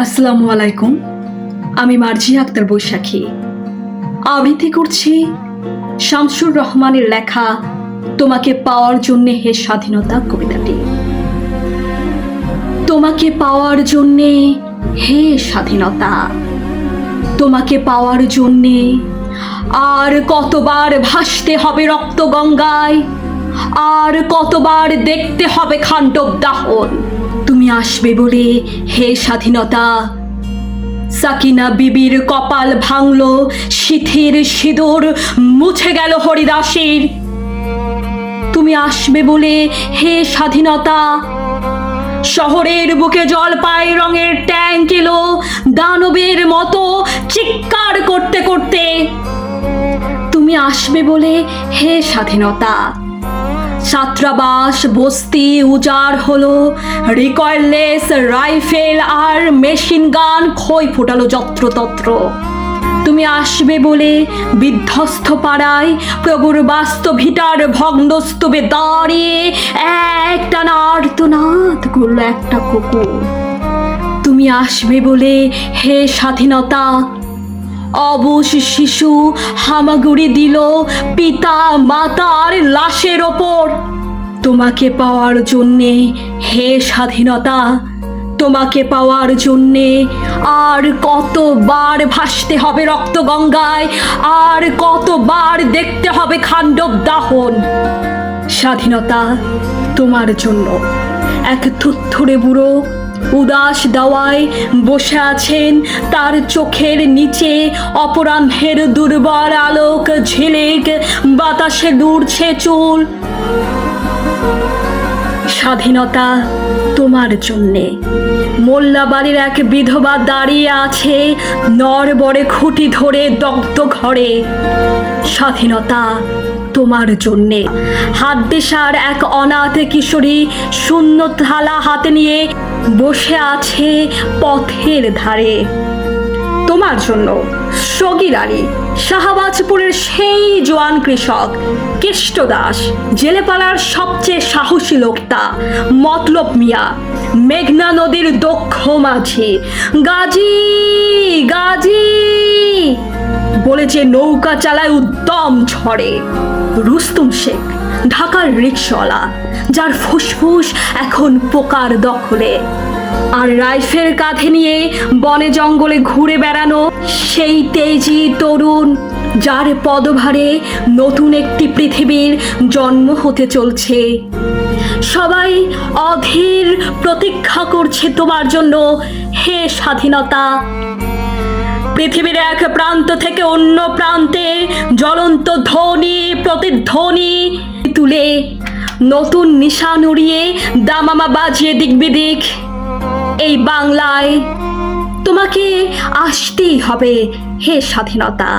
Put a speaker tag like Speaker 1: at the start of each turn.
Speaker 1: আসসালামু আলাইকুম। আমি মার্জিয়া আক্তার বৈশাখী আবৃত্তি করছি শামসুর রহমানের লেখা তোমাকে পাওয়ার জন্যে হে স্বাধীনতা কবিতাটি। তোমাকে পাওয়ার জন্যে হে স্বাধীনতা, তোমাকে পাওয়ার জন্যে আর কতবার ভাসতে হবে রক্ত গঙ্গায়, আর কতবার দেখতে হবে খান্ডব দাহন। তুমি আসবে বলে হে স্বাধীনতা, সাকিনা বিবির কপাল ভাঙল, সিথির সিঁদুর মুছে গেল হরিদাসীর। তুমি আসবে বলে হে স্বাধীনতা, শহরের বুকে জলপাই রঙের ট্যাঙ্ক এলো দানবের মতো চিৎকার করতে করতে। তুমি আসবে বলে হে স্বাধীনতা, ছাত্রাবাস বস্তি উজাড় হলো, রিকয়েললেস রাইফেল আর মেশিন গান খই ফোটালো যত্রতত্র। তুমি আসবে বলে বিধ্বস্ত পাড়ায় প্রভুর বাস্তভিটার ভগ্নস্তূপে দাঁড়িয়ে একটানা আর্তনাদ করল একটা কুকুর। তুমি আসবে বলে হে স্বাধীনতা, অবশ শিশু হামাগুড়ি দিল পিতা মাতার লাশের ওপর। তোমাকে পাওয়ার জন্যে হে স্বাধীনতা, তোমাকে পাওয়ার জন্যে আর কতবার ভাসতে হবে রক্ত গঙ্গায়, আর কতবার দেখতে হবে খান্ডব দাহন। স্বাধীনতা তোমার জন্য এক থুত্থুরে বুড়ো উদাস দাওয়ায় বসে আছেন, তার চোখের নিচে অপরাহ্নের দুর্বল আলোক ঝিলিক, বাতাসে দুড়ছে চুল। স্বাধীনতা তোমার জন্যে মোল্লাবাড়ির এক বিধবা দাঁড়িয়ে আছে নড়বড়ে খুঁটি ধরে দগ্ধ ঘরে। স্বাধীনতা তোমার জন্যে হাতদেশার এক অনাথ কিশোরী শূন্য থালা হাতে নিয়ে বসে আছে পথের ধারে। তোমার জন্য সগীর আলী, শাহবাজপুরের সেই জোয়ান কৃষক কেষ্ট দাস, জেলেপাড়ার সবচেয়ে সাহসী লোকটা মতলব মিয়া, মেঘনা নদীর দক্ষ মাঝি, গাজী গাজী বলে যে নৌকা চালায় উদ্যম ঝড়ে, রুস্তুম শেখ, ঢাকার রিকশাওয়ালা, যার ফুসফুস এখন পোকার দখলে, আর রাইফেল কাঁধে নিয়ে বনে জঙ্গলে ঘুরে বেড়ানো সেই তেজি তরুণ, যার পদভারে নতুন একটি পৃথিবীর জন্ম হতে চলছে। সবাই অধীর প্রতীক্ষা করছে তোমার জন্য হে স্বাধীনতা। পৃথিবীর এক প্রান্ত থেকে অন্য প্রান্তে জ্বলন্ত ধ্বনি প্রতিধ্বনি তুলে নতুন নিশান উড়িয়ে দামামা বাজিয়ে দিক বিদিক এই বাংলায় তোমাকে আসতেই হবে হে স্বাধীনতা।